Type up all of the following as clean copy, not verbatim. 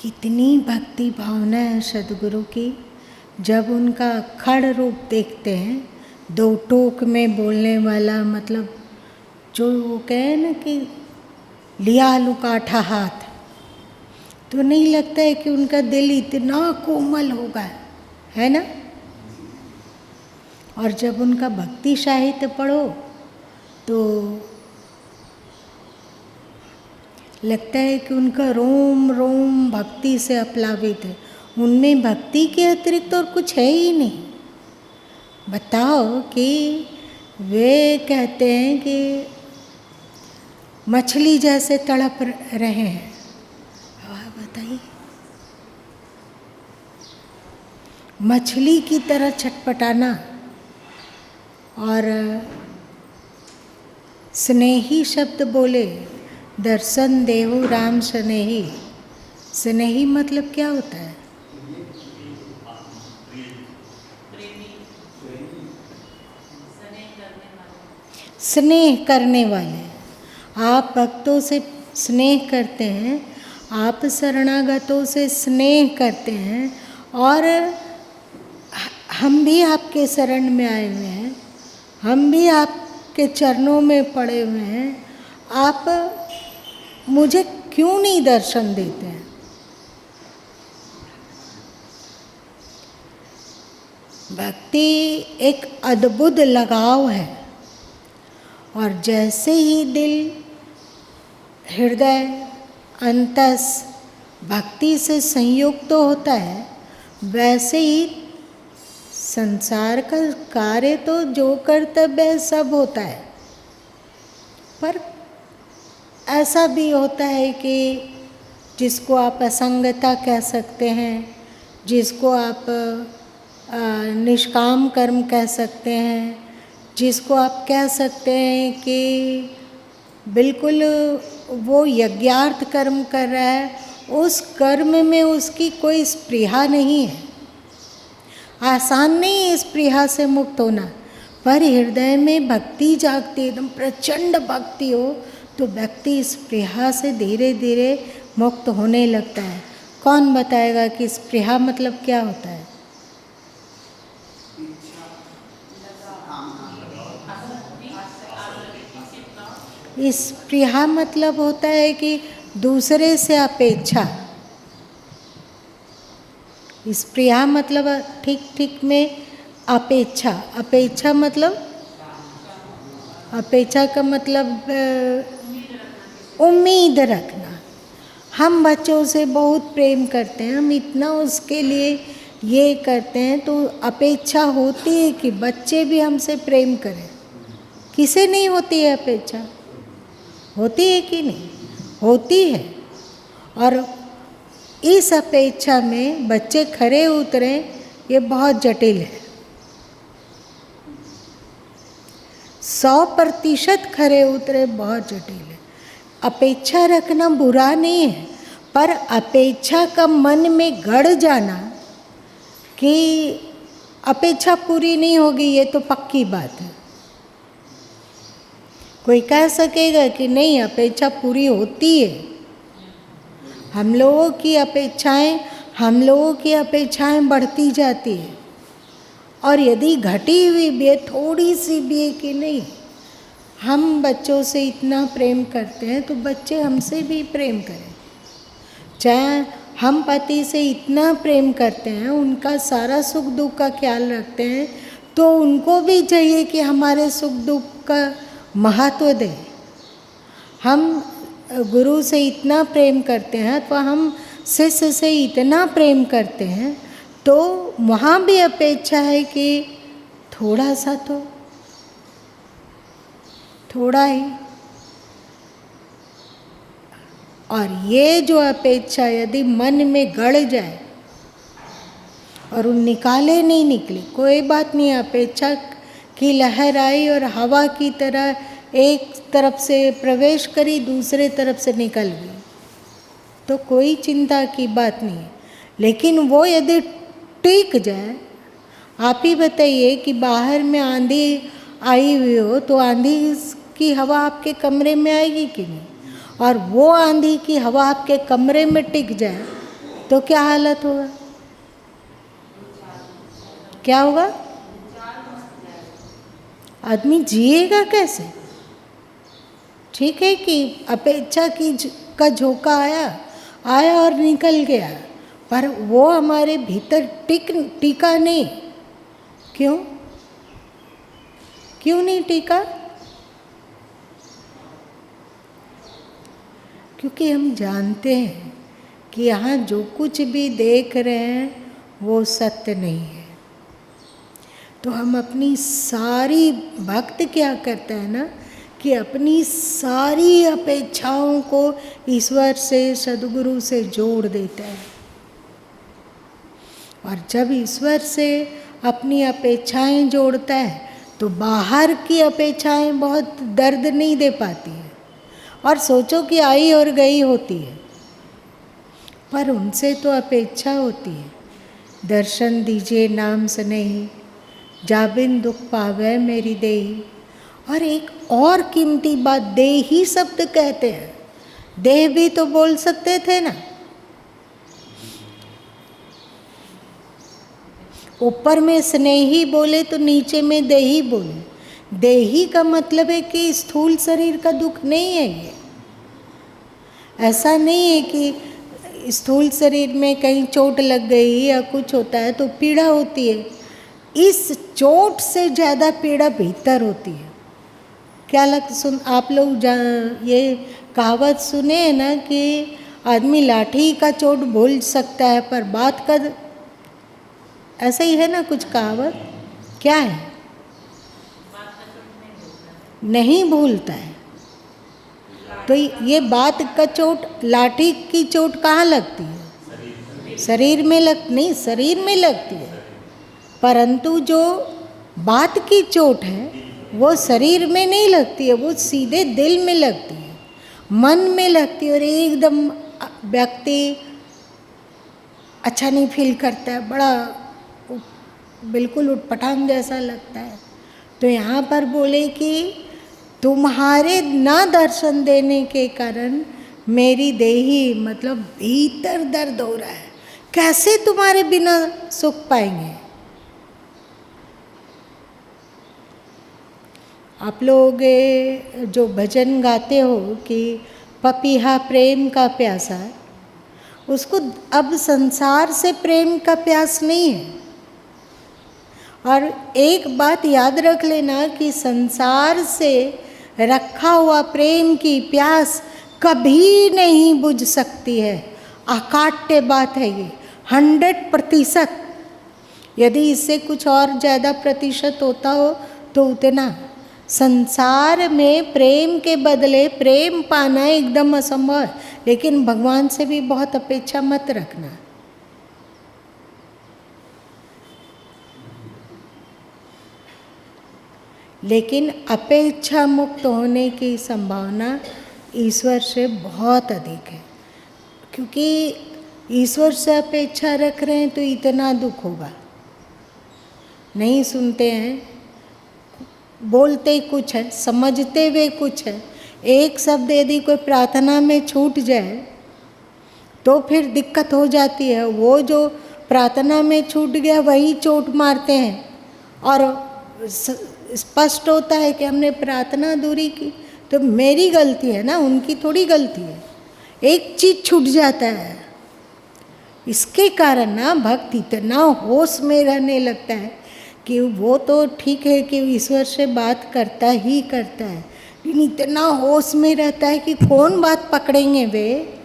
कितनी भक्ति भावना है सदगुरु की। जब उनका खड़ रूप देखते हैं, दो टोक में बोलने वाला, मतलब जो वो कहे ना कि लिया लुकाठा हाथ, तो नहीं लगता है कि उनका दिल इतना कोमल होगा, है ना। और जब उनका भक्ति साहित्य पढ़ो तो लगता है कि उनका रोम रोम भक्ति से अपलावित है। उनमें भक्ति के अतिरिक्त और कुछ है ही नहीं। बताओ कि वे कहते हैं कि मछली जैसे तड़प रहे हैं। बताइए, मछली की तरह छटपटाना। और स्नेही शब्द बोले, दर्शन देहु राम स्नेही। स्नेही मतलब क्या होता है? स्नेह करने वाले। आप भक्तों से स्नेह करते हैं, आप शरणागतों से स्नेह करते हैं, और हम भी आपके शरण में आए हुए हैं, हम भी आपके चरणों में पड़े हुए हैं। आप मुझे क्यों नहीं दर्शन देते हैं? भक्ति एक अद्भुत लगाव है। और जैसे ही दिल, हृदय, अंतस भक्ति से संयुक्त होता है, वैसे ही संसार का कार्य तो जो कर्तव्य है सब होता है। पर ऐसा भी होता है कि जिसको आप असंगता कह सकते हैं, जिसको आप निष्काम कर्म कह सकते हैं, जिसको आप कह सकते हैं कि बिल्कुल वो यज्ञार्थ कर्म कर रहा है, उस कर्म में उसकी कोई स्पृहा नहीं है। आसान नहीं है स्पृहा से मुक्त होना, पर हृदय में भक्ति जागती, एकदम प्रचंड भक्ति हो तो व्यक्ति स्पृहा से धीरे धीरे मुक्त होने लगता है। कौन बताएगा कि स्पृहा मतलब क्या होता है? स्पृहा मतलब होता है कि दूसरे से अपेक्षा। स्पृहा मतलब ठीक में अपेक्षा। अपेक्षा मतलब, अपेक्षा का मतलब उम्मीद रखना। हम बच्चों से बहुत प्रेम करते हैं, हम इतना उसके लिए ये करते हैं, तो अपेक्षा होती है कि बच्चे भी हमसे प्रेम करें। किसे नहीं होती है अपेक्षा? होती है कि नहीं? होती है। और इस अपेक्षा में बच्चे खरे उतरें, ये बहुत जटिल है। 100% खरे उतरे बहुत जटिल है। अपेक्षा रखना बुरा नहीं है, पर अपेक्षा का मन में गड़ जाना कि अपेक्षा पूरी नहीं होगी, ये तो पक्की बात है। कोई कह सकेगा कि नहीं, अपेक्षा पूरी होती है। हम लोगों की अपेक्षाएं बढ़ती जाती है। और यदि घटी हुई भी है, थोड़ी सी भी है कि नहीं, हम बच्चों से इतना प्रेम करते हैं तो बच्चे हमसे भी प्रेम करें। चाहे हम पति से इतना प्रेम करते हैं, उनका सारा सुख दुख का ख्याल रखते हैं, तो उनको भी चाहिए कि हमारे सुख दुख का महत्व दें। हम गुरु से इतना प्रेम करते हैं तो हम शिष्य से इतना प्रेम करते हैं, तो वहाँ भी अपेक्षा है कि थोड़ा सा तो, थोड़ा ही। और ये जो अपेक्षा यदि मन में गड़ जाए और उन निकाले नहीं निकले, कोई बात नहीं, अपेक्षा की लहर आई और हवा की तरह एक तरफ से प्रवेश करी, दूसरे तरफ से निकल गई, तो कोई चिंता की बात नहीं है। लेकिन वो यदि टिक जाए, आप ही बताइए कि बाहर में आंधी आई हुई हो तो आंधी की हवा आपके कमरे में आएगी कि नहीं? और वो आंधी की हवा आपके कमरे में टिक जाए तो क्या हालत होगा? क्या होगा? आदमी जिएगा कैसे? ठीक है कि अपेक्षा की का झोंका आया और निकल गया, पर वो हमारे भीतर टिका नहीं। क्यों नहीं टिका? क्योंकि हम जानते हैं कि यहाँ जो कुछ भी देख रहे हैं वो सत्य नहीं है। तो हम अपनी सारी, भक्त क्या करता है ना, कि अपनी सारी अपेक्षाओं को ईश्वर से, सद्गुरु से जोड़ देता है। और जब ईश्वर से अपनी अपेक्षाएं जोड़ता है तो बाहर की अपेक्षाएं बहुत दर्द नहीं दे पाती है, और सोचो कि आई और गई होती है, पर उनसे तो अपेक्षा होती है। दर्शन दीजिए नाम स्नेही, जाबिन दुख पावे मेरी देही। और एक और कीमती बात, देही शब्द कहते हैं, देह भी तो बोल सकते थे ना। ऊपर में स्नेही बोले तो नीचे में देही बोले। देही का मतलब है कि स्थूल शरीर का दुख नहीं है ये। ऐसा नहीं है कि स्थूल शरीर में कहीं चोट लग गई या कुछ होता है तो पीड़ा होती है। इस चोट से ज़्यादा पीड़ा भीतर होती है। क्या आप लोग ये कहावत सुने हैं ना कि आदमी लाठी का चोट भूल सकता है पर बात का, ऐसा ही है ना कुछ कहावत। क्या है? नहीं भूलता है। तो ये बात का चोट, लाठी की चोट कहाँ लगती है? शरीर में नहीं, शरीर में लगती है, परंतु जो बात की चोट है वो शरीर में नहीं लगती है, वो सीधे दिल में लगती है, मन में लगती है, और एकदम व्यक्ति अच्छा नहीं फील करता है, बड़ा बिल्कुल उटपटांग जैसा लगता है। तो यहाँ पर बोले कि तुम्हारे ना दर्शन देने के कारण मेरी देही, मतलब भीतर दर्द हो रहा है, कैसे तुम्हारे बिना सुख पाएंगे। आप लोग जो भजन गाते हो कि पपीहा प्रेम का प्यासा, उसको अब संसार से प्रेम का प्यास नहीं है। और एक बात याद रख लेना कि संसार से रखा हुआ प्रेम की प्यास कभी नहीं बुझ सकती है। अकाट्य बात है ये, 100%। यदि इससे कुछ और ज़्यादा प्रतिशत होता हो तो उतना। संसार में प्रेम के बदले प्रेम पाना एकदम असंभव है, लेकिन भगवान से भी बहुत अपेक्षा मत रखना। लेकिन अपेक्षा मुक्त होने की संभावना ईश्वर से बहुत अधिक है, क्योंकि ईश्वर से अपेक्षा रख रहे हैं तो इतना दुख होगा। नहीं सुनते हैं, बोलते कुछ है, समझते हुए कुछ है। एक शब्द यदि कोई प्रार्थना में छूट जाए तो फिर दिक्कत हो जाती है। वो जो प्रार्थना में छूट गया वही चोट मारते हैं, और स्पष्ट होता है कि हमने प्रार्थना अधूरी की, तो मेरी गलती है ना, उनकी थोड़ी गलती है। एक चीज छूट जाता है, इसके कारण ना भक्त इतना होश में रहने लगता है कि वो तो ठीक है कि ईश्वर से बात करता ही करता है, लेकिन इतना होश में रहता है कि कौन बात पकड़ेंगे वे,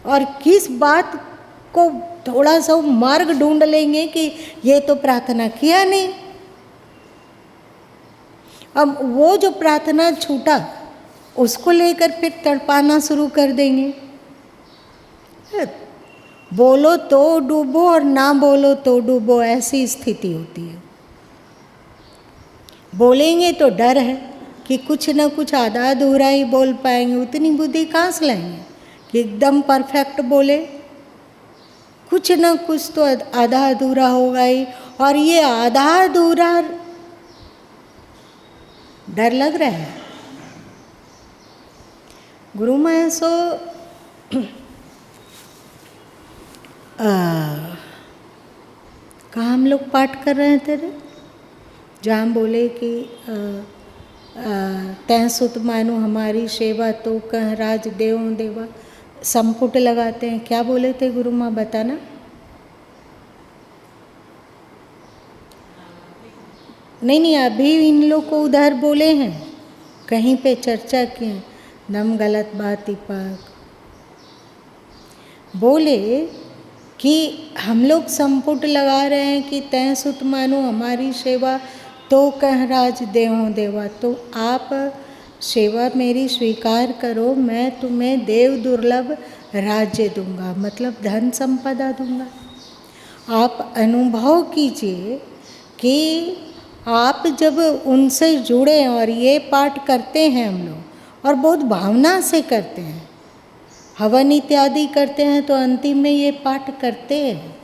और किस बात को थोड़ा सा मार्ग ढूंढ लेंगे कि ये तो प्रार्थना किया नहीं। अब वो जो प्रार्थना छूटा उसको लेकर फिर तड़पाना शुरू कर देंगे। बोलो तो डूबो और ना बोलो तो डूबो, ऐसी स्थिति होती है। बोलेंगे तो डर है कि कुछ ना कुछ आधा अधूरा ही बोल पाएंगे, उतनी बुद्धि कहाँ से लाएंगे कि एकदम परफेक्ट बोले। कुछ ना कुछ तो आधा अधूरा होगा ही, और ये आधा अधूरा डर लग रहा है। गुरु महासो कहाँ हम लोग पाठ कर रहे थे रे, जहाँ बोले कि तैं सुत मानो हमारी सेवा तो कह राज देव देवा, संपुट लगाते हैं, क्या बोले थे गुरु माँ बताना? नहीं, अभी इन लोग को उधर बोले हैं, कहीं पे चर्चा किए, नम गलत बात पाक बोले कि हम लोग संपुट लगा रहे हैं कि तैं सुत मानो हमारी सेवा तो कह राज देवों देवा, तो आप सेवा मेरी स्वीकार करो, मैं तुम्हें देव दुर्लभ राज्य दूंगा, मतलब धन संपदा दूंगा। आप अनुभव कीजिए कि आप जब उनसे जुड़े और ये पाठ करते हैं हम लोग, और बहुत भावना से करते हैं, हवन इत्यादि करते हैं तो अंतिम में ये पाठ करते हैं,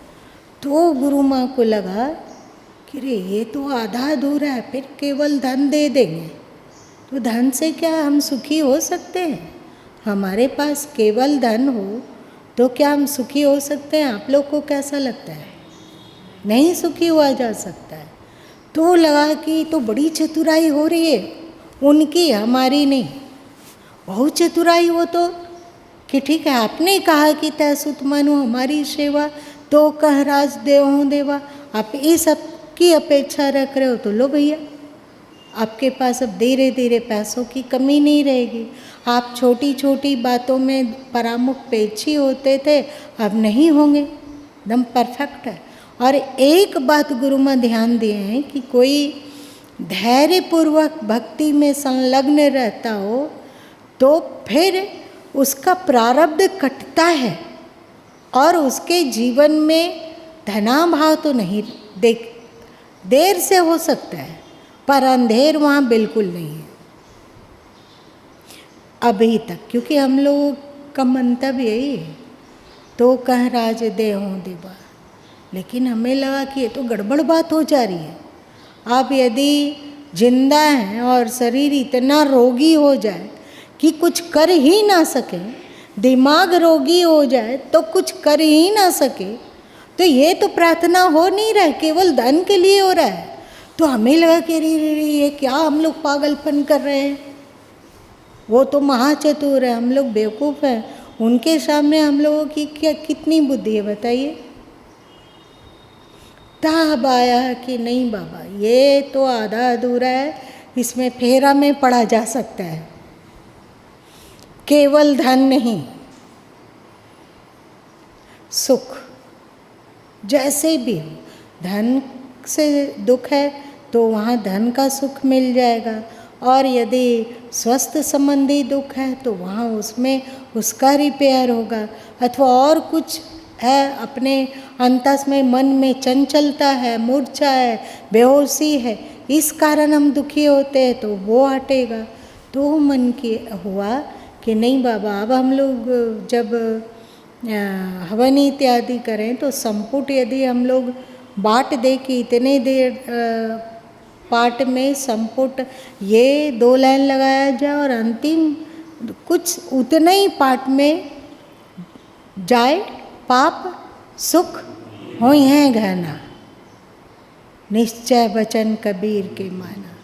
तो गुरु माँ को लगा कि रे ये तो आधा अधूरा है, फिर केवल धन दे देंगे तो धन से क्या हम सुखी हो सकते हैं? हमारे पास केवल धन हो तो क्या हम सुखी हो सकते हैं? आप लोग को कैसा लगता है? नहीं सुखी हुआ जा सकता है। तो लगा कि तो बड़ी चतुराई हो रही है उनकी, हमारी नहीं। बहुत चतुराई हो तो कि ठीक है, आपने कहा कि तै सुत मानो हमारी सेवा तो कह राज देवों देवा, आप इस सब की अपेक्षा रख रहे हो तो लो भैया, आपके पास अब धीरे धीरे पैसों की कमी नहीं रहेगी। आप छोटी छोटी बातों में परामुख पेची होते थे, अब नहीं होंगे, एकदम परफेक्ट है। और एक बात गुरु माँ ध्यान दिए हैं कि कोई धैर्यपूर्वक भक्ति में संलग्न रहता हो तो फिर उसका प्रारब्ध कटता है और उसके जीवन में धनाभाव तो नहीं देर से हो सकता है, पर अंधेर वहाँ बिल्कुल नहीं है अभी तक, क्योंकि हम लोग का मंतव्य यही है तो कह राज देवों देवा। लेकिन हमें लगा कि ये तो गड़बड़ बात हो जा रही है। आप यदि जिंदा हैं और शरीर इतना रोगी हो जाए कि कुछ कर ही ना सके, दिमाग रोगी हो जाए तो कुछ कर ही ना सके, तो ये तो प्रार्थना हो नहीं रहा है, केवल धन के लिए हो रहा है। तो हमें लगा कि अरे ये क्या हम लोग पागलपन कर रहे हैं, वो तो महाचतुर है, हम लोग बेवकूफ़ हैं, उनके सामने हम लोगों की क्या कितनी बुद्धि है बताइए। तब आया कि नहीं बाबा, ये तो आधा अधूरा है, इसमें फेरा में पड़ा जा सकता है, केवल धन नहीं, सुख जैसे भी हो। धन से दुख है तो वहाँ धन का सुख मिल जाएगा, और यदि स्वास्थ्य संबंधी दुख है तो वहाँ उसमें उसका रिपेयर होगा, अथवा और कुछ है अपने अंतस में मन में चंचलता है, मूर्छा है, बेहोशी है, इस कारण हम दुखी होते हैं तो वो हटेगा। तो मन की हुआ कि नहीं बाबा, अब हम लोग जब हवन इत्यादि करें तो संपुट यदि हम लोग बांट दे कि इतने देर पाठ में संपुट ये 2 लाइन लगाया जाए और अंतिम कुछ उतने ही पाठ में जाए, पाप सुख होई हैं घना, निश्चय वचन कबीर के माना।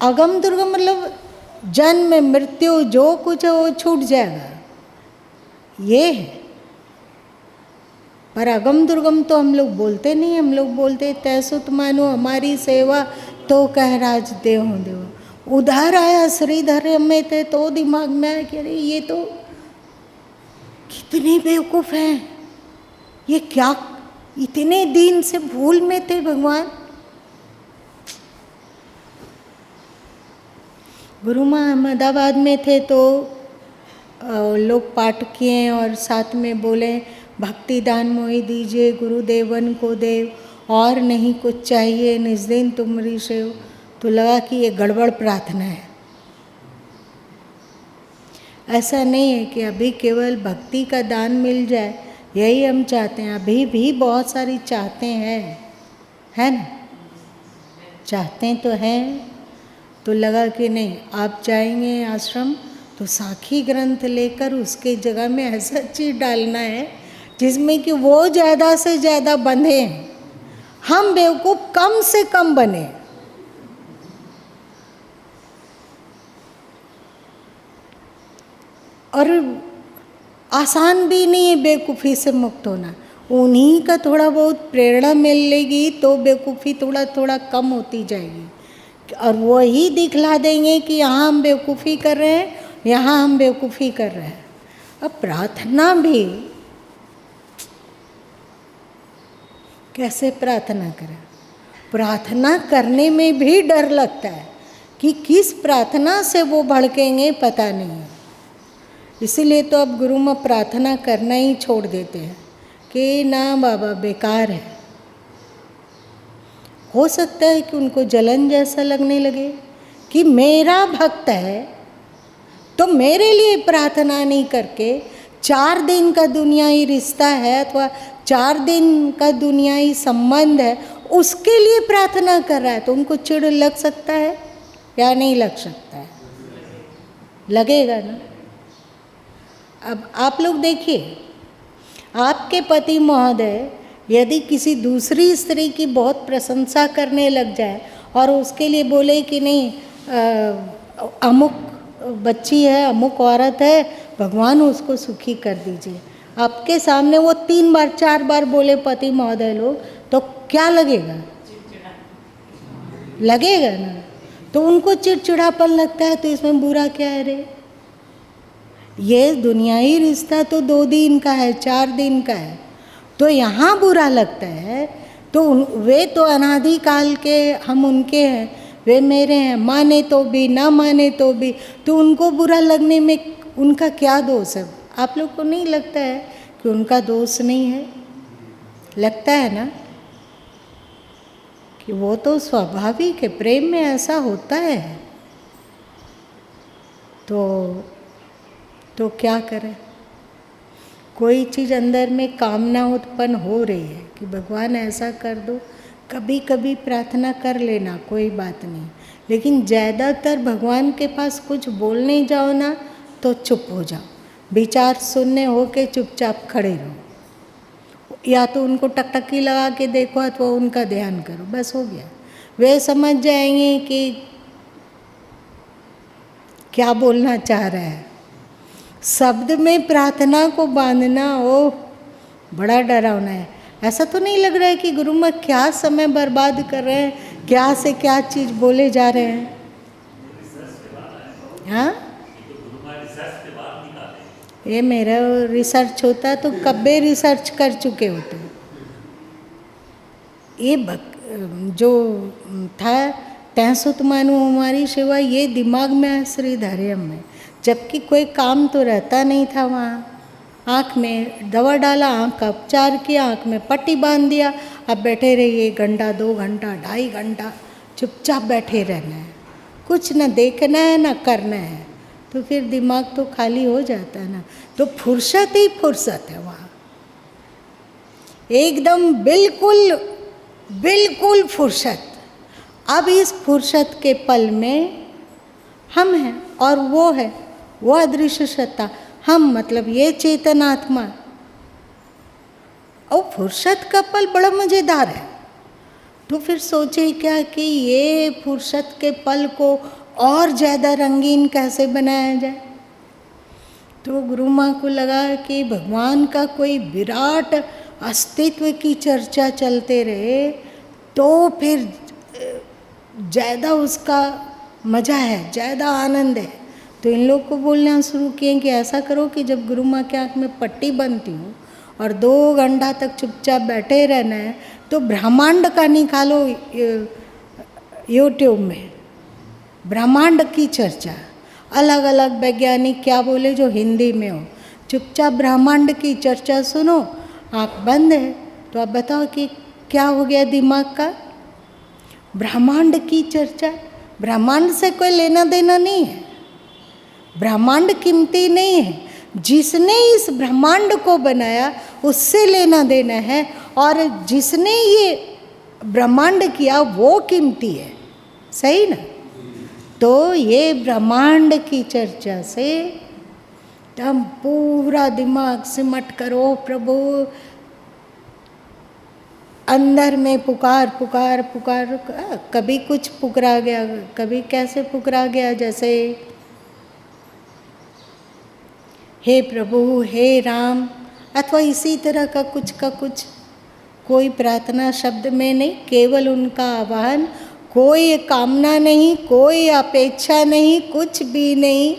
अगम दुर्गम मतलब जन्म मृत्यु जो कुछ है वो छूट जाएगा, ये है। पर अगम दुर्गम तो हम लोग बोलते नहीं, हम लोग बोलते तैसुत मानो हमारी सेवा तो कह राज देव देव। उधर आया श्रीधर में थे तो दिमाग में आया कि अरे ये तो कितने बेवकूफ़ हैं, ये क्या इतने दिन से भूल में थे भगवान। गुरु माँ अहमदाबाद में थे तो लोग पाठ किए और साथ में बोले भक्ति दान मोहि दीजिए गुरुदेवन को देव, और नहीं कुछ चाहिए निज दिन तुमरी सेव। तो लगा कि ये गड़बड़ प्रार्थना है। ऐसा नहीं है कि अभी केवल भक्ति का दान मिल जाए यही हम चाहते हैं, अभी भी बहुत सारी चाहते हैं, है ना, चाहते तो हैं। तो लगा कि नहीं, आप जाएंगे आश्रम तो साखी ग्रंथ लेकर उसके जगह में ऐसा चीज डालना है जिसमें कि वो ज़्यादा से ज़्यादा बंधे, हम बेवकूफ़ कम से कम बने। और आसान भी नहीं है बेवकूफ़ी से मुक्त होना। उन्हीं का थोड़ा बहुत प्रेरणा मिलेगी तो बेवकूफ़ी थोड़ा थोड़ा कम होती जाएगी, और वही दिखला देंगे कि यहाँ हम बेवकूफ़ी कर रहे हैं, यहाँ हम बेवकूफ़ी कर रहे हैं। अब प्रार्थना भी कैसे प्रार्थना करें? प्रार्थना करने में भी डर लगता है कि किस प्रार्थना से वो भड़केंगे, पता नहीं है। इसीलिए तो अब गुरु में प्रार्थना करना ही छोड़ देते हैं कि ना बाबा बेकार है। हो सकता है कि उनको जलन जैसा लगने लगे कि मेरा भक्त है तो मेरे लिए प्रार्थना नहीं करके 4 दिन का दुनियाई रिश्ता है अथवा 4 दिन का दुनियाई संबंध है उसके लिए प्रार्थना कर रहा है, तो उनको चिढ़ लग सकता है या नहीं लग सकता है? लगेगा ना। अब आप लोग देखिए, आपके पति महोदय यदि किसी दूसरी स्त्री की बहुत प्रशंसा करने लग जाए और उसके लिए बोले कि नहीं अमुक बच्ची है, अमुक औरत है, भगवान उसको सुखी कर दीजिए, आपके सामने वो 3 बार 4 बार बोले पति महोदय लोग, तो क्या लगेगा? लगेगा ना। तो उनको चिड़चिड़ापन लगता है, तो इसमें बुरा क्या है रे? ये दुनियाई रिश्ता तो 2 दिन का है, 4 दिन का है, तो यहाँ बुरा लगता है। तो वे तो अनादि काल के, हम उनके हैं, वे मेरे हैं, माने तो भी ना माने तो भी, तो उनको बुरा लगने में उनका क्या दोष है? आप लोग को नहीं लगता है कि उनका दोष नहीं है? लगता है ना कि वो तो स्वाभाविक है, प्रेम में ऐसा होता है। तो क्या करें? कोई चीज़ अंदर में कामना उत्पन्न हो रही है कि भगवान ऐसा कर दो, कभी कभी प्रार्थना कर लेना, कोई बात नहीं, लेकिन ज़्यादातर भगवान के पास कुछ बोलने जाओ ना तो चुप हो जाओ, विचार सुनने हो के चुपचाप खड़े रहो, या तो उनको टकटकी लगा के देखो अथवा उनका ध्यान करो, बस हो गया। वे समझ जाएंगे कि क्या बोलना चाह रहा है। शब्द में प्रार्थना को बांधना ओ बड़ा डरावना है। ऐसा तो नहीं लग रहा है कि गुरु माँ क्या समय बर्बाद कर रहे हैं, क्या से क्या चीज़ बोले जा रहे हैं? हाँ, ये मेरा रिसर्च होता तो कब्बे रिसर्च कर चुके होते। ये जो था तैंसुत मानो हमारी सेवा, ये दिमाग में है श्रीधर्यम में, जबकि कोई काम तो रहता नहीं था वहाँ। आँख में दवा डाला, आँख का उपचार किया, आँख में पट्टी बांध दिया, अब बैठे रहिए 1 घंटा 2 घंटा 2.5 घंटा चुपचाप बैठे रहना है, कुछ न देखना है न करना है, तो फिर दिमाग तो खाली हो जाता है ना। तो फुर्सत ही फुर्सत है वहाँ, एकदम बिल्कुल बिल्कुल फुर्सत। अब इस फुर्सत के पल में हम हैं और वो है, वो अदृश्य सत्ता, हम मतलब ये चेतन आत्मा। और फुर्सत का पल बड़ा मज़ेदार है। तो फिर सोचे क्या कि ये फुर्सत के पल को और ज़्यादा रंगीन कैसे बनाया जाए। तो गुरु माँ को लगा कि भगवान का कोई विराट अस्तित्व की चर्चा चलते रहे तो फिर ज़्यादा उसका मज़ा है, ज़्यादा आनंद है। तो इन लोग को बोलना शुरू किए कि ऐसा करो कि जब गुरु माँ के आँख में पट्टी बनती हो और 2 घंटा तक चुपचाप बैठे रहना है, तो ब्रह्मांड का निकालो यूट्यूब में, ब्रह्मांड की चर्चा, अलग अलग वैज्ञानिक क्या बोले जो हिंदी में हो, चुपचाप ब्रह्मांड की चर्चा सुनो, आँख बंद है। तो आप बताओ कि क्या हो गया दिमाग का? ब्रह्मांड की चर्चा, ब्रह्मांड से कोई लेना देना नहीं है, ब्रह्मांड कीमती नहीं है, जिसने इस ब्रह्मांड को बनाया उससे लेना देना है, और जिसने ये ब्रह्मांड किया वो कीमती है, सही ना? तो ये ब्रह्मांड की चर्चा से हम पूरा दिमाग सिमट करो प्रभु, अंदर में पुकार पुकार पुकार, कभी कुछ पुकारा गया, कभी कैसे पुकारा गया, जैसे हे प्रभु, हे राम, अथवा इसी तरह का कुछ कोई प्रार्थना शब्द में नहीं, केवल उनका आह्वान, कोई कामना नहीं, कोई अपेक्षा नहीं, कुछ भी नहीं।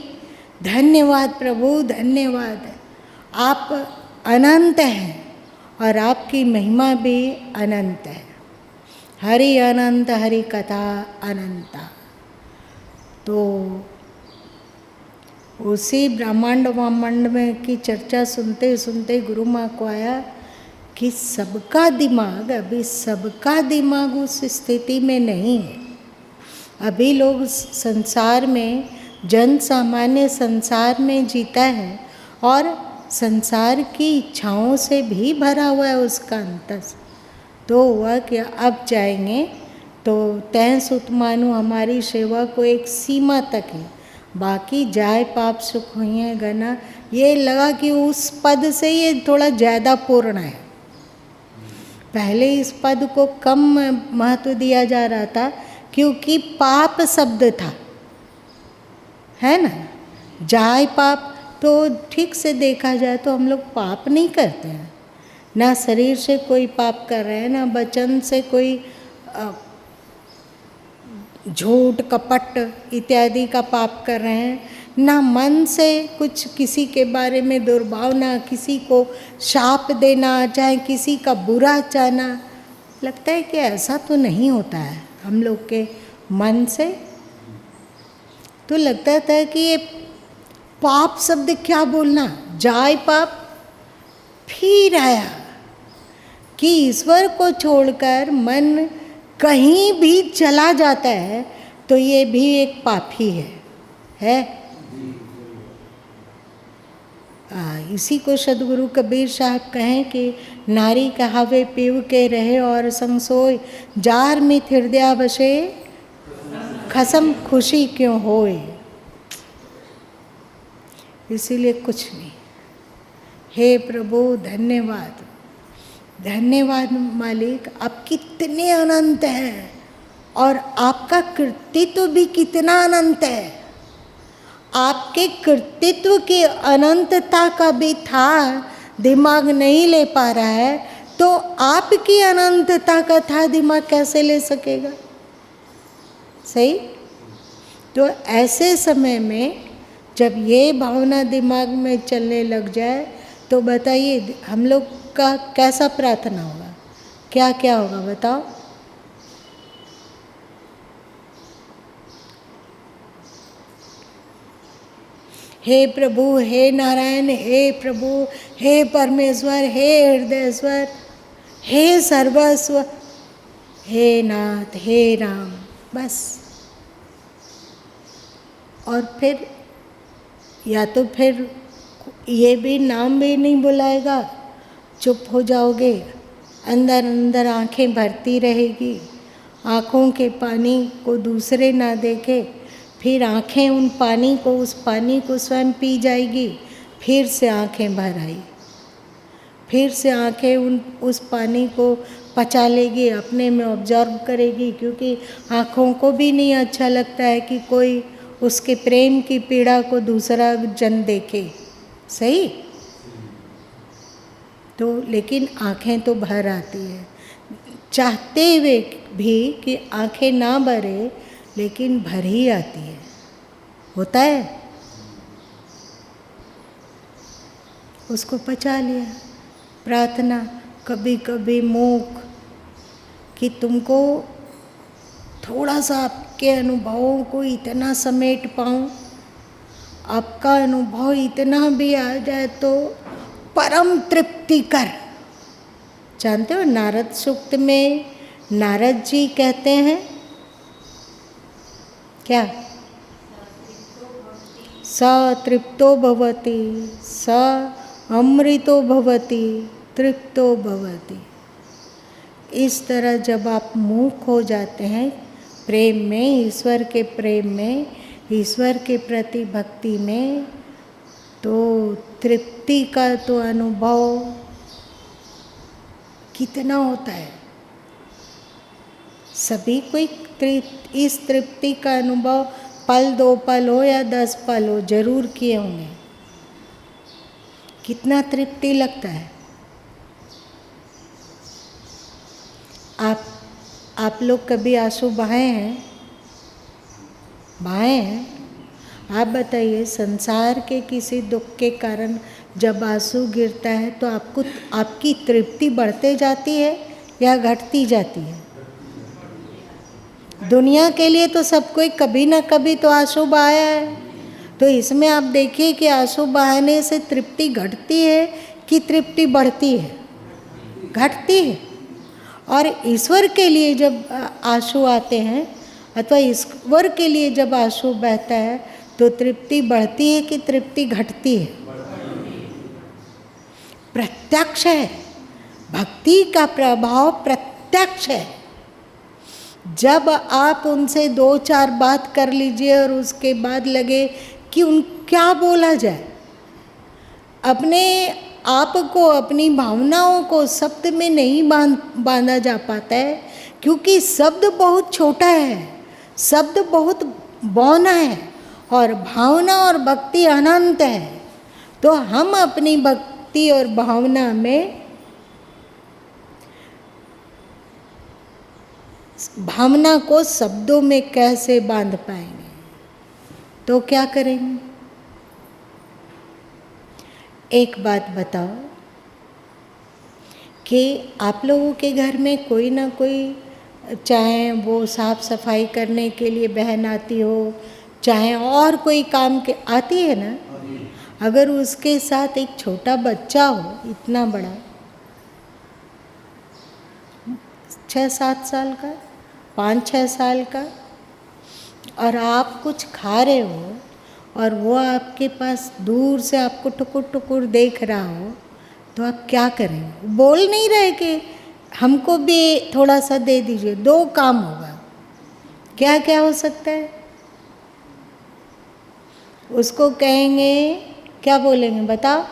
धन्यवाद प्रभु, धन्यवाद, आप अनंत हैं और आपकी महिमा भी अनंत है। हरि अनंत, हरि कथा अनंता। तो उसी ब्रह्मांड वामांड में की चर्चा सुनते सुनते गुरु माँ को आया कि सबका दिमाग, अभी सबका दिमाग उस स्थिति में नहीं है। अभी लोग संसार में, जन सामान्य संसार में जीता है और संसार की इच्छाओं से भी भरा हुआ है उसका अंतस। तो हुआ कि अब जाएंगे तो तैं सुत मानु, हमारी सेवा को एक सीमा तक है, बाकी जाए पाप सुख हुई है गना। ये लगा कि उस पद से ये थोड़ा ज़्यादा पूर्ण है। पहले इस पद को कम महत्व दिया जा रहा था क्योंकि पाप शब्द था, है ना। जाए पाप, तो ठीक से देखा जाए तो हम लोग पाप नहीं करते हैं, ना शरीर से कोई पाप कर रहे हैं, ना वचन से कोई झूठ कपट इत्यादि का पाप कर रहे हैं, ना मन से कुछ किसी के बारे में दुर्भावना, किसी को शाप देना, चाहे किसी का बुरा चाहना। लगता है कि ऐसा तो नहीं होता है हम लोग के मन से। तो लगता था कि ये पाप शब्द क्या बोलना, जाए पाप। फिर आया कि ईश्वर को छोड़कर मन कहीं भी चला जाता है तो ये भी एक पाप ही है? इसी को सदगुरु कबीर साहब कहें कि नारी कहावे पीव के रहे और संग सोए, जार में हृदय बसे खसम खुशी क्यों होए। इसीलिए कुछ नहीं। हे प्रभु धन्यवाद, धन्यवाद मालिक, आप कितने अनंत हैं और आपका कृतित्व भी कितना अनंत है। आपके कृतित्व की अनंतता का भी था दिमाग नहीं ले पा रहा है, तो आपकी अनंतता का था दिमाग कैसे ले सकेगा? सही। तो ऐसे समय में जब ये भावना दिमाग में चलने लग जाए तो बताइए हम लोग का कैसा प्रार्थना होगा, क्या क्या होगा बताओ। हे प्रभु, हे नारायण, हे प्रभु, हे परमेश्वर, हे हृदयेश्वर, हे सर्वस्व, हे नाथ, हे राम, बस। और फिर या तो फिर ये भी नाम भी नहीं बुलाएगा, चुप हो जाओगे, अंदर अंदर आंखें भरती रहेगी, आँखों के पानी को दूसरे ना देखे, फिर आँखें उन पानी को, उस पानी को स्वयं पी जाएगी, फिर से आँखें भर आई, फिर से आँखें उस पानी को पचा लेगी, अपने में ऑब्जर्व करेगी, क्योंकि आँखों को भी नहीं अच्छा लगता है कि कोई उसके प्रेम की पीड़ा को दूसरा जन देखे। सही। तो लेकिन आँखें तो भर आती है, चाहते हुए भी कि आँखें ना भरे, लेकिन भर ही आती है। होता है, उसको पचा लिया। प्रार्थना कभी कभी मूक कि तुमको थोड़ा सा आपके अनुभवों को इतना समेट पाऊँ, आपका अनुभव इतना भी आ जाए तो परम तृप्ति कर। जानते हो नारद सूक्त में नारद जी कहते हैं क्या? स तृप्तो भवति, स अमृतो भवति, तृप्तो भवति। इस तरह जब आप मूक हो जाते हैं प्रेम में, ईश्वर के प्रेम में, ईश्वर के प्रति भक्ति में, तो तृप्ति का तो अनुभव कितना होता है। सभी को इस तृप्ति का अनुभव पल 2 पल हो या 10 पल हो जरूर किए होंगे। कितना तृप्ति लगता है। आप लोग कभी आंसू बहाए हैं? बहाए हैं? आप बताइए, संसार के किसी दुख के कारण जब आंसू गिरता है तो आपकी तृप्ति बढ़ते जाती है या घटती जाती है? दुनिया के लिए तो सब कोई कभी ना कभी तो आंसू बहाया है। तो इसमें आप देखिए कि आंसू बहाने से तृप्ति घटती है कि तृप्ति बढ़ती है? घटती है। और ईश्वर के लिए जब आंसू आते हैं अथवा ईश्वर के लिए जब आंसू बहता है तो तृप्ति बढ़ती है कि तृप्ति घटती है? प्रत्यक्ष है। भक्ति का प्रभाव प्रत्यक्ष है। जब आप उनसे 2-4 बात कर लीजिए और उसके बाद लगे कि क्या बोला जाए, अपने आप को, अपनी भावनाओं को शब्द में नहीं बांधा जा पाता है, क्योंकि शब्द बहुत छोटा है, शब्द बहुत बौना है और भावना और भक्ति अनंत है। तो हम अपनी भक्ति और भावना में भावना को शब्दों में कैसे बांध पाएंगे? तो क्या करेंगे? एक बात बताओ कि आप लोगों के घर में कोई ना कोई, चाहे वो साफ सफाई करने के लिए बहन आती हो, चाहे और कोई काम के आती है ना, अगर उसके साथ एक छोटा बच्चा हो, इतना बड़ा 6-7 साल का, 5-6 साल का, और आप कुछ खा रहे हो और वो आपके पास दूर से आपको टुकुर टुकुर देख रहा हो, तो आप क्या करेंगे? बोल नहीं रहे कि हमको भी थोड़ा सा दे दीजिए, 2 काम होगा। क्या क्या हो सकता है? उसको कहेंगे, क्या बोलेंगे बताओ?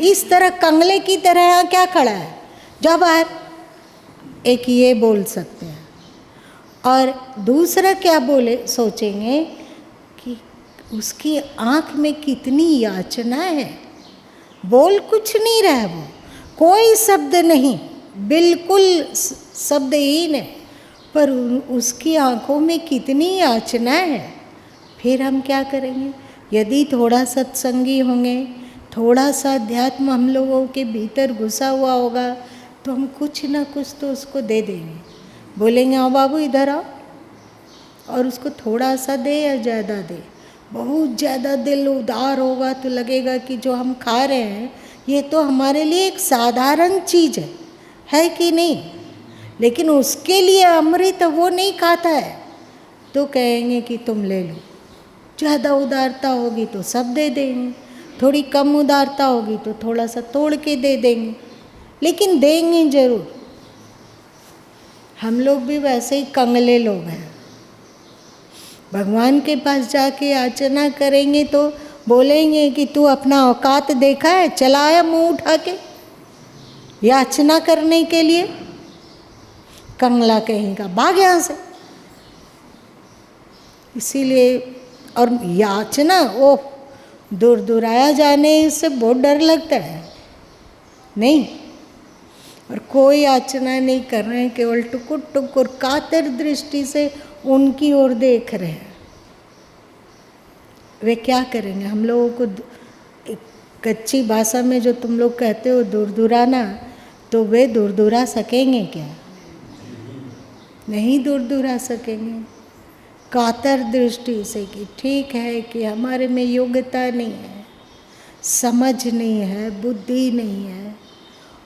इस तरह कंगले की तरह क्या खड़ा है, जा बाहर, एक ये बोल सकते हैं। और दूसरा क्या बोले, सोचेंगे कि उसकी आँख में कितनी याचना है, बोल कुछ नहीं रहा है, वो कोई शब्द नहीं, बिल्कुल शब्दहीन है, पर उसकी आँखों में कितनी याचना है। फिर हम क्या करेंगे? यदि थोड़ा सत्संगी होंगे, थोड़ा सा अध्यात्म हम लोगों के भीतर घुसा हुआ होगा, तो हम कुछ ना कुछ तो उसको दे देंगे। बोलेंगे आओ बाबू इधर आओ, और उसको थोड़ा सा दे या ज़्यादा दे। बहुत ज़्यादा दिल उदार होगा तो लगेगा कि जो हम खा रहे हैं ये तो हमारे लिए एक साधारण चीज़ है कि नहीं? लेकिन उसके लिए अमृत वो नहीं खाता है, तो कहेंगे कि तुम ले लो। ज़्यादा उदारता होगी तो सब दे देंगे, थोड़ी कम उदारता होगी तो थोड़ा सा तोड़ के दे देंगे, लेकिन देंगे जरूर। हम लोग भी वैसे ही कंगले लोग हैं। भगवान के पास जाके याचना करेंगे तो बोलेंगे कि तू अपना औकात देखा है, चला आया मुंह उठा के याचना करने के लिए, कंगला कहेगा भाग यहाँ से। इसीलिए, और याचना ओह दूर दूराया जाने से बहुत डर लगता है, नहीं? और कोई याचना नहीं कर रहे हैं, केवल टुकुर टुकुर कातर दृष्टि से उनकी ओर देख रहे हैं। वे क्या करेंगे? हम लोगों को कच्ची भाषा में जो तुम लोग कहते हो दूर दूराना, तो वे दूर दूरा सकेंगे क्या? नहीं दूर दूरा सकेंगे। कातर दृष्टि से कि ठीक है कि हमारे में योग्यता नहीं है, समझ नहीं है, बुद्धि नहीं है,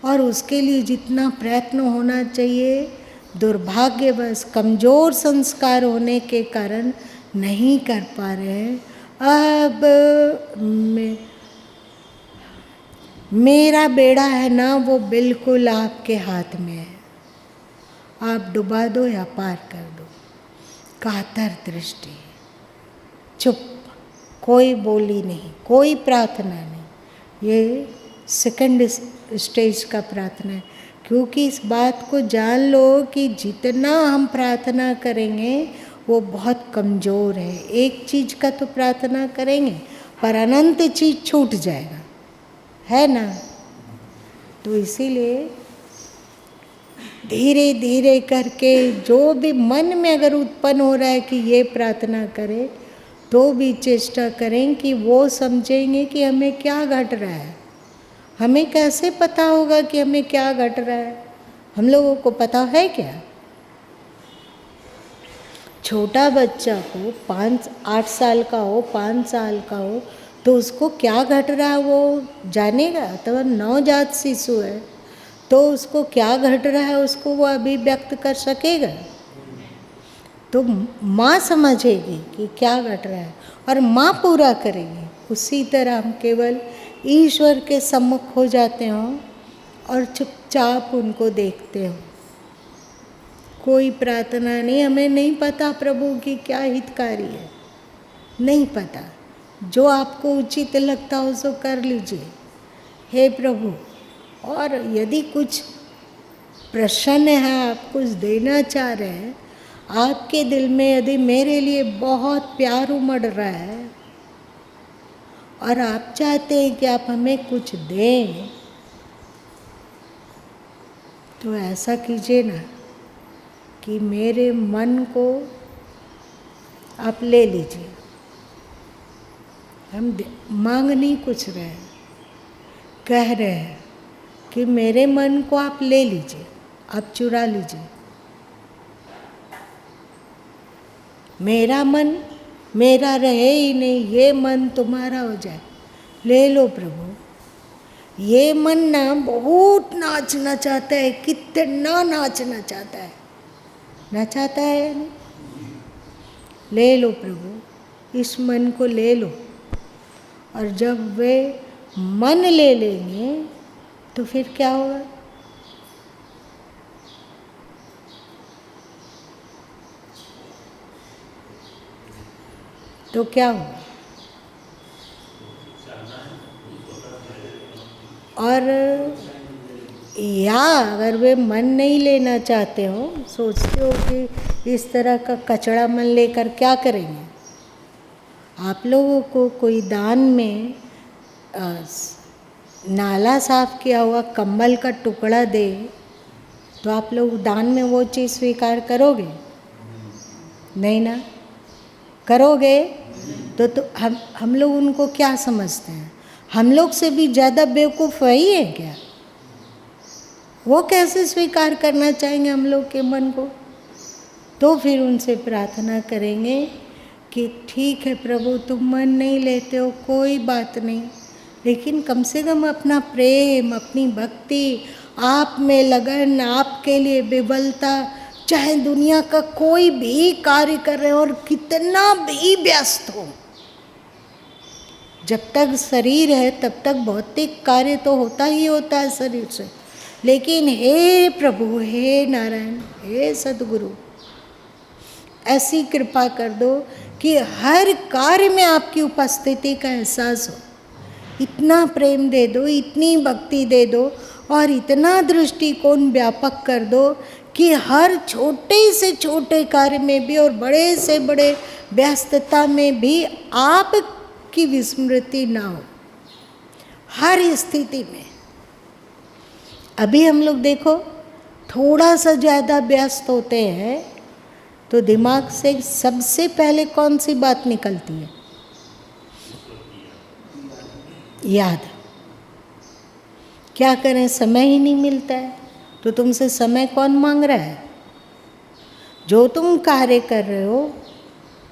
और उसके लिए जितना प्रयत्न होना चाहिए, दुर्भाग्यवश कमज़ोर संस्कार होने के कारण नहीं कर पा रहे हैं। अब मेरा बेड़ा है ना वो बिल्कुल आपके हाथ में है, आप डुबा दो या पार कर दो। कातर दृष्टि, चुप, कोई बोली नहीं, कोई प्रार्थना नहीं। ये सेकंड स्टेज का प्रार्थना है, क्योंकि इस बात को जान लो कि जितना हम प्रार्थना करेंगे वो बहुत कमज़ोर है। एक चीज़ का तो प्रार्थना करेंगे पर अनंत चीज़ छूट जाएगा, है ना। तो इसीलिए धीरे धीरे करके जो भी मन में अगर उत्पन्न हो रहा है कि ये प्रार्थना करें, तो भी चेष्टा करें कि वो समझेंगे कि हमें क्या घट रहा है। हमें कैसे पता होगा कि हमें क्या घट रहा है? हम लोगों को पता है क्या? छोटा बच्चा को 8 साल का हो, 5 साल का हो, तो उसको क्या घट रहा है वो जानेगा? तो नवजात शिशु है तो उसको क्या घट रहा है उसको वो अभिव्यक्त कर सकेगा? तो माँ समझेगी कि क्या घट रहा है और माँ पूरा करेगी। उसी तरह हम केवल ईश्वर के सम्मुख हो जाते हो और चुपचाप उनको देखते हो। कोई प्रार्थना नहीं, हमें नहीं पता प्रभु की क्या हितकारी है, नहीं पता। जो आपको उचित लगता हो सो कर लीजिए, हे प्रभु। और यदि कुछ प्रश्न है, आप कुछ देना चाह रहे हैं, आपके दिल में यदि मेरे लिए बहुत प्यार उमड़ रहा है और आप चाहते हैं कि आप हमें कुछ दें, तो ऐसा कीजिए ना कि मेरे मन को आप ले लीजिए। हम मांग नहीं कुछ रहे हैं, कह रहे हैं कि मेरे मन को आप ले लीजिए, आप चुरा लीजिए। मेरा मन मेरा रहे ही नहीं, ये मन तुम्हारा हो जाए। ले लो प्रभु। ये मन ना बहुत नाचना चाहता है, कितना नाचना चाहता है, नचाता है या नहीं? ले लो प्रभु, इस मन को ले लो। और जब वे मन ले लेंगे तो फिर क्या होगा? तो क्या होगा? और या अगर वे मन नहीं लेना चाहते हो, सोचते हो कि इस तरह का कचड़ा मन लेकर क्या करेंगे, आप लोगों को कोई दान में नाला साफ किया हुआ कंबल का टुकड़ा दे, तो आप लोग दान में वो चीज़ स्वीकार करोगे? नहीं ना। करोगे? तो हम लोग उनको क्या समझते हैं? हम लोग से भी ज़्यादा बेवकूफ़ वही है क्या? वो कैसे स्वीकार करना चाहेंगे हम लोग के मन को? तो फिर उनसे प्रार्थना करेंगे कि ठीक है प्रभु, तुम मन नहीं लेते हो, कोई बात नहीं, लेकिन कम से कम अपना प्रेम, अपनी भक्ति, आप में लगन, आपके लिए विवलता, चाहे दुनिया का कोई भी कार्य कर रहे हो और कितना भी व्यस्त हो, जब तक शरीर है तब तक भौतिक कार्य तो होता ही होता है शरीर से, लेकिन हे प्रभु, हे नारायण, हे सद्गुरु, ऐसी कृपा कर दो कि हर कार्य में आपकी उपस्थिति का एहसास हो। इतना प्रेम दे दो, इतनी भक्ति दे दो और इतना दृष्टिकोण व्यापक कर दो कि हर छोटे से छोटे कार्य में भी और बड़े से बड़े व्यस्तता में भी आपकी विस्मृति ना हो, हर स्थिति में। अभी हम लोग देखो, थोड़ा सा ज़्यादा व्यस्त होते हैं तो दिमाग से सबसे पहले कौन सी बात निकलती है? याद। क्या करें, समय ही नहीं मिलता है। तो तुमसे समय कौन मांग रहा है? जो तुम कार्य कर रहे हो,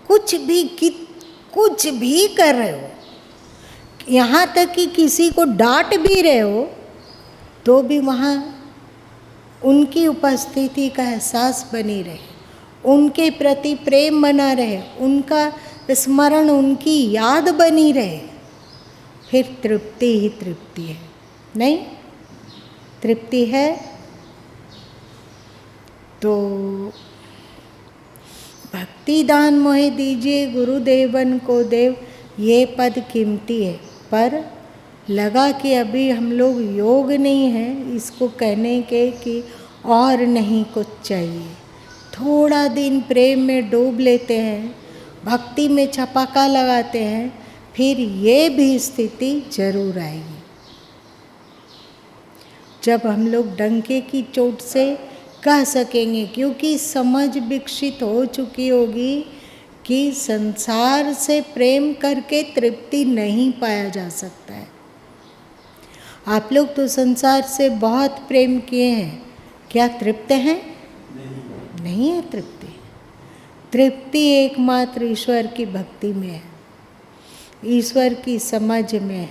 कुछ भी कर रहे हो, यहाँ तक कि किसी को डांट भी रहे हो, तो भी वहाँ उनकी उपस्थिति का एहसास बनी रहे, उनके प्रति प्रेम बना रहे, उनका स्मरण, उनकी याद बनी रहे, फिर तृप्ति ही तृप्ति है। नहीं, तृप्ति है। तो भक्ति दान मोहे दीजिए गुरुदेवन को देव, ये पद कीमती है। पर लगा कि अभी हम लोग योग नहीं है इसको कहने के कि और नहीं कुछ चाहिए। थोड़ा दिन प्रेम में डूब लेते हैं, भक्ति में छपाका लगाते हैं, फिर ये भी स्थिति जरूर आएगी जब हम लोग डंके की चोट से कह सकेंगे, क्योंकि समझ विकसित हो चुकी होगी कि संसार से प्रेम करके तृप्ति नहीं पाया जा सकता है। आप लोग तो संसार से बहुत प्रेम किए हैं, क्या तृप्त हैं? नहीं है तृप्ति। तृप्ति एकमात्र ईश्वर की भक्ति में है, ईश्वर की समझ में है।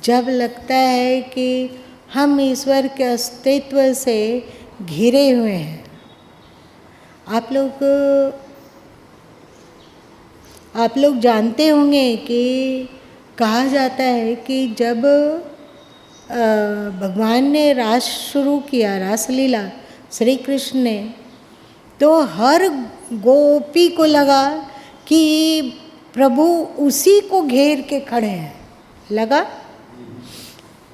जब लगता है कि हम ईश्वर के अस्तित्व से घिरे हुए हैं। आप लोग जानते होंगे कि कहा जाता है कि जब भगवान ने रास शुरू किया, रासलीला श्री कृष्ण ने, तो हर गोपी को लगा कि प्रभु उसी को घेर के खड़े हैं। लगा,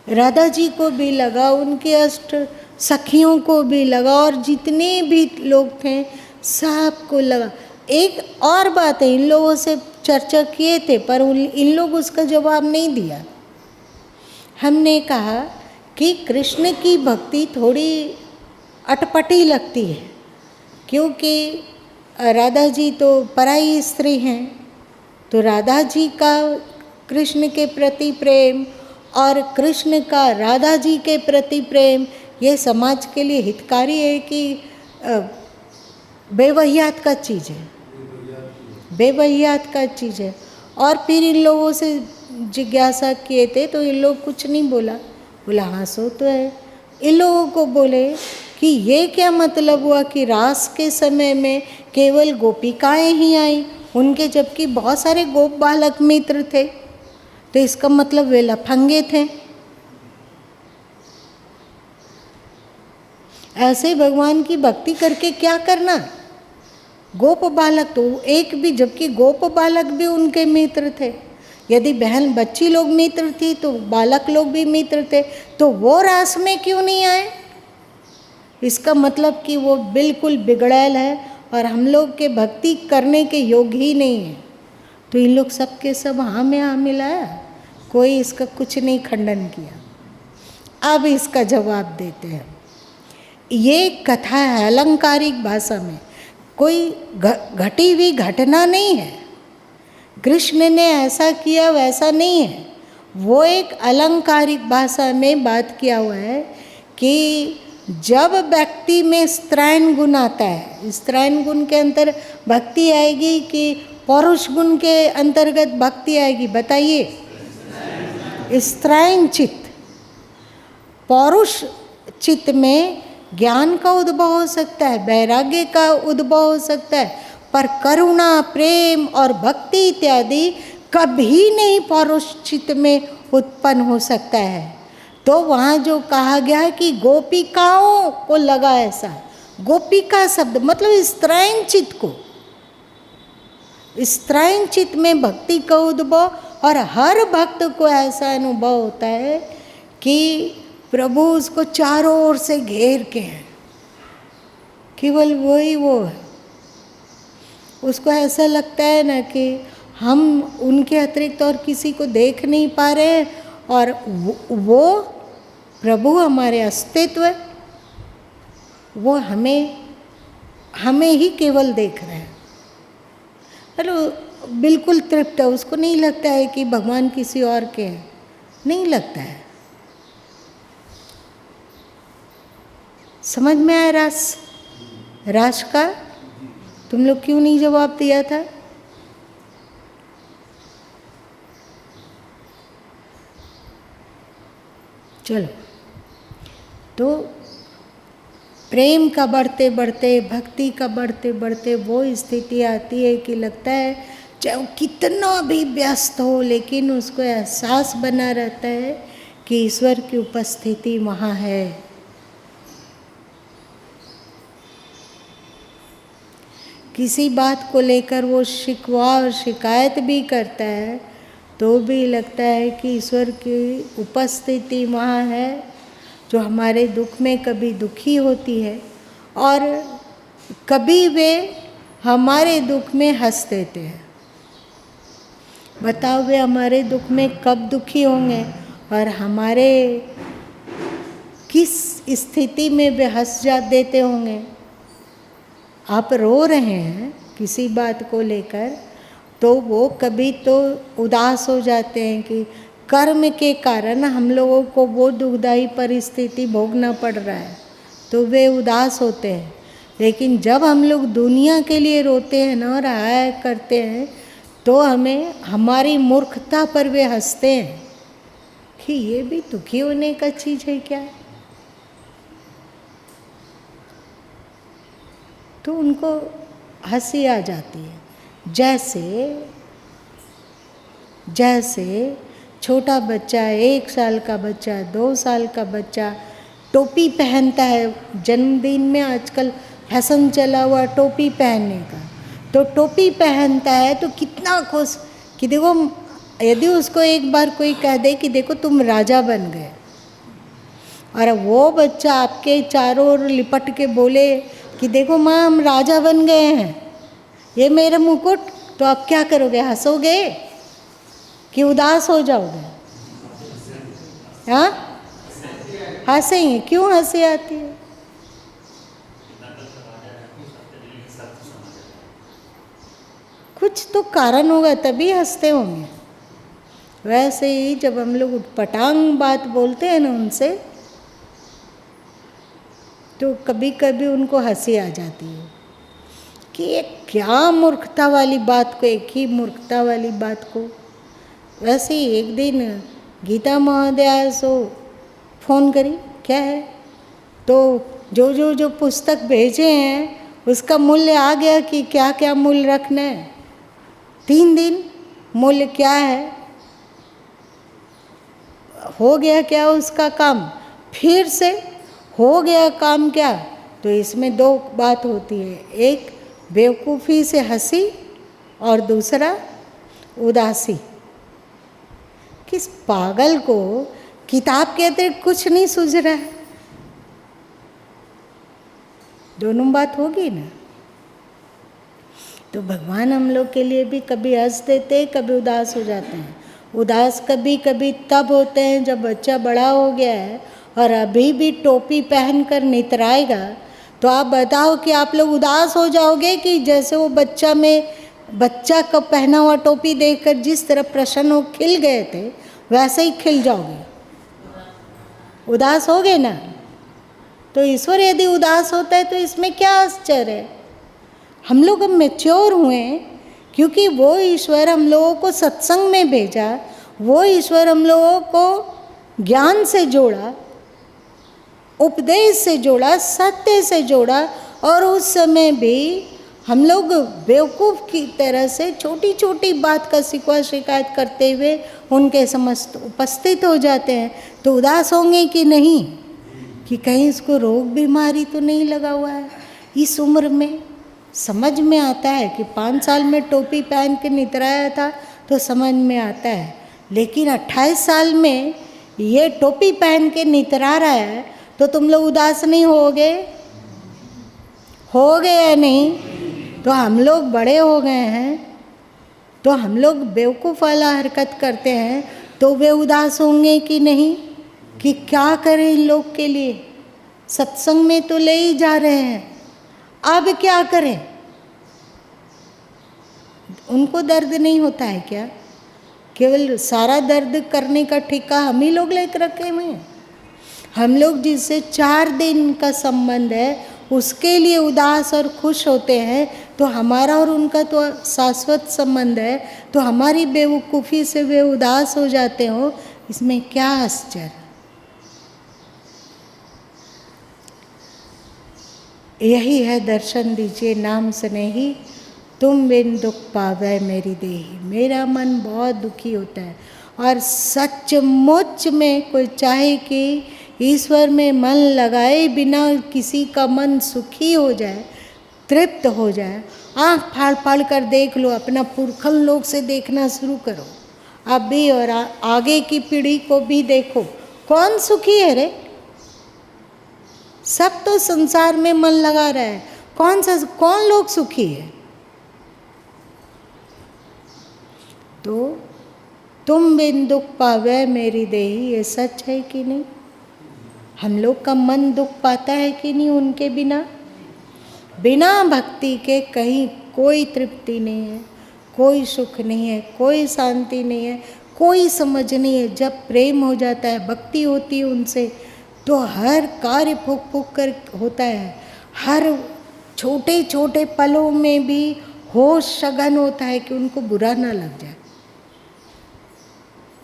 राधा जी को भी लगा, उनके अष्ट सखियों को भी लगा, और जितने भी लोग थे सबको लगा। एक और बात है, इन लोगों से चर्चा किए थे पर इन लोग उसका जवाब नहीं दिया। हमने कहा कि कृष्ण की भक्ति थोड़ी अटपटी लगती है, क्योंकि राधा जी तो पराई स्त्री हैं, तो राधा जी का कृष्ण के प्रति प्रेम और कृष्ण का राधा जी के प्रति प्रेम, ये समाज के लिए हितकारी है कि बेवहियात का चीज़ है, बेवहियात का चीज़ है। और फिर इन लोगों से जिज्ञासा किए थे तो इन लोग कुछ नहीं बोला हाँ सो तो है। इन लोगों को बोले कि ये क्या मतलब हुआ कि रास के समय में केवल गोपिकाएं ही आई, उनके जबकि बहुत सारे गोप बालक मित्र थे, तो इसका मतलब वे लफंगे थे। ऐसे भगवान की भक्ति करके क्या करना? गोप बालक तो एक भी, जबकि गोप बालक भी उनके मित्र थे। यदि बहन बच्ची लोग मित्र थी तो बालक लोग भी मित्र थे, तो वो रास में क्यों नहीं आए? इसका मतलब कि वो बिल्कुल बिगड़ैल है और हम लोग के भक्ति करने के योग्य ही नहीं है। तो इन लोग सबके सब हाँ में हाँ मिलाया, कोई इसका कुछ नहीं खंडन किया। अब इसका जवाब देते हैं। ये कथा है अलंकारिक भाषा में, कोई घटी हुई घटना नहीं है। कृष्ण ने ऐसा किया वैसा नहीं है, वो एक अलंकारिक भाषा में बात किया हुआ है कि जब व्यक्ति में स्त्रैण गुण आता है, स्त्रैण गुण के अंतर भक्ति आएगी कि पौरुष गुण के अंतर्गत भक्ति आएगी? बताइए। स्त्रैण चित्त, पौरुष चित्त में ज्ञान का उद्भव हो सकता है, वैराग्य का उद्भव हो सकता है, पर करुणा, प्रेम और भक्ति इत्यादि कभी नहीं पौरुष चित्त में उत्पन्न हो सकता है। तो वहाँ जो कहा गया है कि गोपिकाओं को लगा ऐसा, गोपिका शब्द मतलब स्त्रैण चित्त को, स्त्रैण चित्त में भक्ति का उद्भव, और हर भक्त को ऐसा अनुभव होता है कि प्रभु उसको चारों ओर से घेर के हैं, केवल वही वो है। उसको ऐसा लगता है ना कि हम उनके अतिरिक्त और किसी को देख नहीं पा रहे हैं, और वो प्रभु हमारे अस्तित्व, वो हमें ही केवल देख रहे हैं। मतलब बिल्कुल तृप्त है, उसको नहीं लगता है कि भगवान किसी और के हैं, नहीं लगता है। समझ में आया रास का? तुम लोग क्यों नहीं जवाब दिया था? चलो, तो प्रेम का बढ़ते बढ़ते, भक्ति का बढ़ते बढ़ते वो स्थिति आती है कि लगता है चाहे वो कितना भी व्यस्त हो, लेकिन उसको एहसास बना रहता है कि ईश्वर की उपस्थिति वहाँ है। किसी बात को लेकर वो शिकवा और शिकायत भी करता है तो भी लगता है कि ईश्वर की उपस्थिति वहाँ है, जो हमारे दुख में कभी दुखी होती है और कभी वे हमारे दुख में हंस देते हैं। बताओ वे हमारे दुख में कब दुखी होंगे और हमारे किस स्थिति में वे हंस जा देते होंगे। आप रो रहे हैं किसी बात को लेकर तो वो कभी तो उदास हो जाते हैं कि कर्म के कारण हम लोगों को वो दुखदायी परिस्थिति भोगना पड़ रहा है, तो वे उदास होते हैं। लेकिन जब हम लोग दुनिया के लिए रोते हैं ना और हाय करते हैं तो हमें हमारी मूर्खता पर वे हंसते हैं कि ये भी दुखी होने का चीज़ है क्या। तो उनको हंसी आ जाती है। जैसे छोटा बच्चा, 1 साल का बच्चा, 2 साल का बच्चा टोपी पहनता है। जन्मदिन में आजकल फैशन चला हुआ टोपी पहनने का, तो टोपी पहनता है तो कितना खुश कि देखो, यदि उसको एक बार कोई कह दे कि देखो तुम राजा बन गए और वो बच्चा आपके चारों ओर लिपट के बोले कि देखो माँ हम राजा बन गए हैं, ये मेरा मुकुट, तो आप क्या करोगे? हंसोगे कि उदास हो जाओगे? हाँ, हंसेंगे। क्यों हंसी आती है? कुछ तो कारण होगा तभी हंसते होंगे। वैसे ही जब हम लोग उटपटांग बात बोलते हैं ना उनसे, तो कभी कभी उनको हंसी आ जाती है कि ये क्या मूर्खता वाली बात को, एक ही मूर्खता वाली बात को। वैसे ही एक दिन गीता महोदया सो फ़ोन करी, क्या है, तो जो पुस्तक भेजे हैं उसका मूल्य आ गया कि क्या क्या मूल्य रखना है। 3 दिन मूल्य क्या है, हो गया क्या उसका काम, फिर से हो गया काम क्या। तो इसमें 2 बात होती है, एक बेवकूफ़ी से हंसी और दूसरा उदासी। किस पागल को किताब के अतिरिक्त कुछ नहीं सूझ रहा है। दोनों बात होगी ना। तो भगवान हम लोग के लिए भी कभी हंस देते, कभी उदास हो जाते हैं। उदास कभी कभी तब होते हैं जब बच्चा बड़ा हो गया है और अभी भी टोपी पहनकर नितराएगा, तो आप बताओ कि आप लोग उदास हो जाओगे कि जैसे वो बच्चा का पहना हुआ टोपी देखकर जिस तरह प्रसन्न हो खिल गए थे वैसे ही खिल जाओगे? उदास होगे ना। तो ईश्वर यदि उदास होता है तो इसमें क्या आश्चर्य है। हम लोग अब मैच्योर हुए क्योंकि वो ईश्वर हम लोगों को सत्संग में भेजा, वो ईश्वर हम लोगों को ज्ञान से जोड़ा, उपदेश से जोड़ा, सत्य से जोड़ा। और उस समय भी हम लोग बेवकूफ़ की तरह से छोटी छोटी बात का शिकवा शिकायत करते हुए उनके समस्त उपस्थित हो जाते हैं। तो उदास होंगे कि नहीं, कि कहीं इसको रोग बीमारी तो नहीं लगा हुआ है। इस उम्र में समझ में आता है कि 5 साल में टोपी पहन के नितराया था तो समझ में आता है, लेकिन 28 साल में ये टोपी पहन के नितरा रहा है तो तुम लोग उदास नहीं होगे? हो गए या नहीं? तो हम लोग बड़े हो गए हैं तो हम लोग बेवकूफ़ वाला हरकत करते हैं, तो वे उदास होंगे कि नहीं, कि क्या करें इन लोग के लिए। सत्संग में तो ले ही जा रहे हैं, अब क्या करें। उनको दर्द नहीं होता है क्या? केवल सारा दर्द करने का ठेका हम ही लोग लेकर रखे हुए हैं। हम लोग जिससे 4 दिन का संबंध है उसके लिए उदास और खुश होते हैं, तो हमारा और उनका तो शाश्वत संबंध है, तो हमारी बेवकूफ़ी से वे उदास हो जाते हो, इसमें क्या आश्चर्य। यही है दर्शन दीजिए नाम स्नेही तुम बिन दुख पावे मेरी देही। मेरा मन बहुत दुखी होता है, और सचमुच में कोई चाहे कि ईश्वर में मन लगाए बिना किसी का मन सुखी हो जाए, तृप्त हो जाए, आँख फाड़ फाड़ कर देख लो, अपना पुरखन लोग से देखना शुरू करो अभी, और आगे की पीढ़ी को भी देखो, कौन सुखी है रे? सब तो संसार में मन लगा रहा है, कौन लोग सुखी है? तो तुम बिन दुख पावे मेरी देही, ये सच है कि नहीं? हम लोग का मन दुख पाता है कि नहीं उनके बिना? बिना भक्ति के कहीं कोई तृप्ति नहीं है, कोई सुख नहीं है, कोई शांति नहीं है, कोई समझ नहीं है। जब प्रेम हो जाता है, भक्ति होती है उनसे, तो हर कार्य फूक फूक कर होता है, हर छोटे छोटे पलों में भी होश सघन होता है कि उनको बुरा ना लग जाए।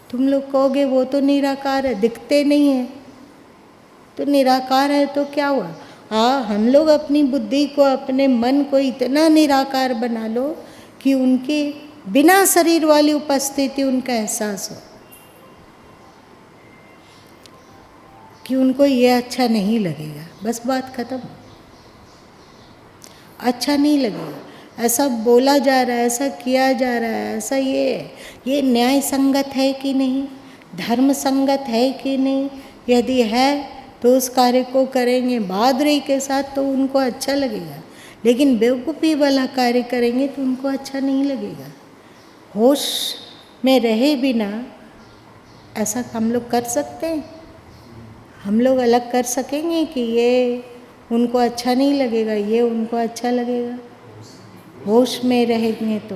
तुम लोग कहोगे वो तो निराकार है, दिखते नहीं है, तो निराकार है तो क्या हुआ? हम लोग अपनी बुद्धि को, अपने मन को इतना निराकार बना लो कि उनके बिना शरीर वाली उपस्थिति उनका एहसास हो कि उनको ये अच्छा नहीं लगेगा, बस बात खत्म। अच्छा नहीं लगेगा, ऐसा बोला जा रहा है, ऐसा किया जा रहा है, ऐसा ये न्याय संगत है कि नहीं, धर्म संगत है कि नहीं? यदि है तो उस कार्य को करेंगे बहादुरी के साथ तो उनको अच्छा लगेगा, लेकिन बेवकूफ़ी वाला कार्य करेंगे तो उनको अच्छा नहीं लगेगा। होश में रहे बिना ऐसा हम लोग कर सकते हैं? हम लोग अलग कर सकेंगे कि ये उनको अच्छा नहीं लगेगा, ये उनको अच्छा लगेगा? होश में रहेंगे तो।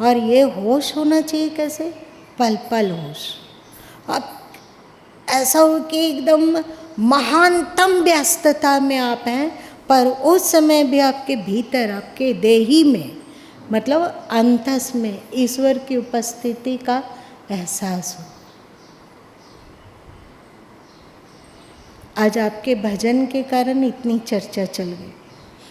और ये होश होना चाहिए कैसे? पल पल होश। अब ऐसा हो कि एकदम महानतम व्यस्तता में आप हैं, पर उस समय भी आपके भीतर, आपके देही में, मतलब अंतस में ईश्वर की उपस्थिति का एहसास हो। आज आपके भजन के कारण इतनी चर्चा चल गई।